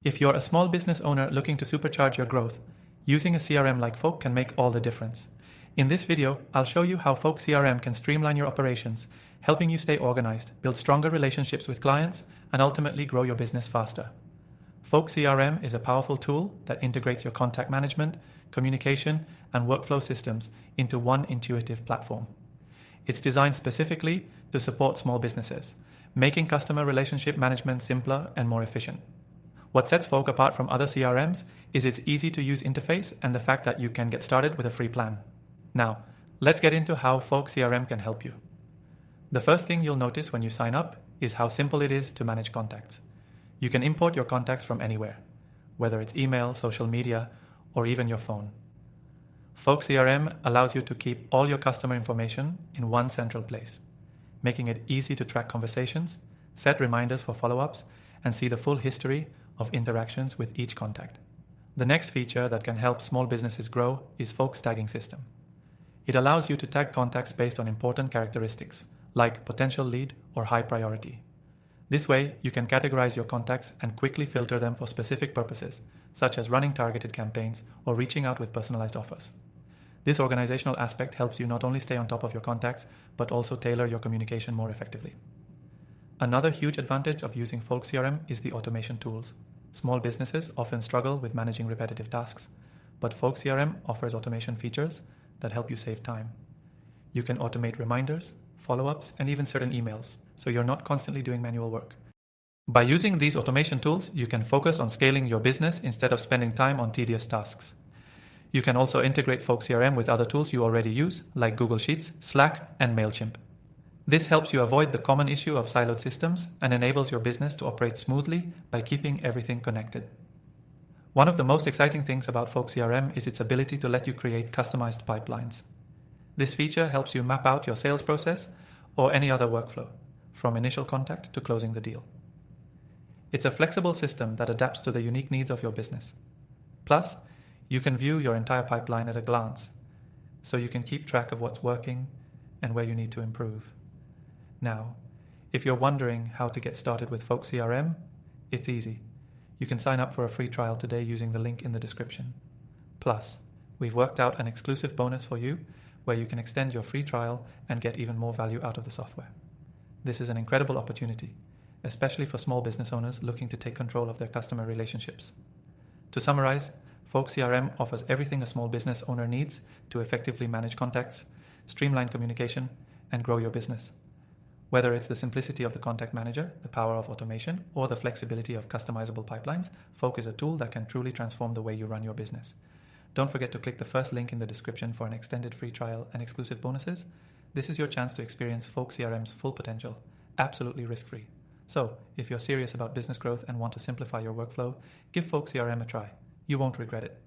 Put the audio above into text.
If you're a small business owner looking to supercharge your growth, using a CRM like Folk can make all the difference. In this video, I'll show you how Folk CRM can streamline your operations, helping you stay organized, build stronger relationships with clients, and ultimately grow your business faster. Folk CRM is a powerful tool that integrates your contact management, communication, and workflow systems into one intuitive platform. It's designed specifically to support small businesses, making customer relationship management simpler and more efficient. What sets Folk apart from other CRMs is its easy-to-use interface and the fact that you can get started with a free plan. Now, let's get into how Folk CRM can help you. The first thing you'll notice when you sign up is how simple it is to manage contacts. You can import your contacts from anywhere, whether it's email, social media, or even your phone. Folk CRM allows you to keep all your customer information in one central place, making it easy to track conversations, set reminders for follow-ups, and see the full history of interactions with each contact. The next feature that can help small businesses grow is Folk's tagging system. It allows you to tag contacts based on important characteristics, like potential lead or high priority. This way, you can categorize your contacts and quickly filter them for specific purposes, such as running targeted campaigns or reaching out with personalized offers. This organizational aspect helps you not only stay on top of your contacts, but also tailor your communication more effectively. Another huge advantage of using Folk CRM is the automation tools. Small businesses often struggle with managing repetitive tasks, but Folk CRM offers automation features that help you save time. You can automate reminders, follow-ups, and even certain emails, so you're not constantly doing manual work. By using these automation tools, you can focus on scaling your business instead of spending time on tedious tasks. You can also integrate Folk CRM with other tools you already use, like Google Sheets, Slack, and MailChimp. This helps you avoid the common issue of siloed systems and enables your business to operate smoothly by keeping everything connected. One of the most exciting things about Folk CRM is its ability to let you create customized pipelines. This feature helps you map out your sales process or any other workflow, from initial contact to closing the deal. It's a flexible system that adapts to the unique needs of your business. Plus, you can view your entire pipeline at a glance, so you can keep track of what's working and where you need to improve. Now, if you're wondering how to get started with Folk CRM, it's easy. You can sign up for a free trial today using the link in the description. Plus, we've worked out an exclusive bonus for you where you can extend your free trial and get even more value out of the software. This is an incredible opportunity, especially for small business owners looking to take control of their customer relationships. To summarize, Folk CRM offers everything a small business owner needs to effectively manage contacts, streamline communication, and grow your business. Whether it's the simplicity of the contact manager, the power of automation, or the flexibility of customizable pipelines, Folk is a tool that can truly transform the way you run your business. Don't forget to click the first link in the description for an extended free trial and exclusive bonuses. This is your chance to experience Folk CRM's full potential, absolutely risk-free. So, if you're serious about business growth and want to simplify your workflow, give Folk CRM a try. You won't regret it.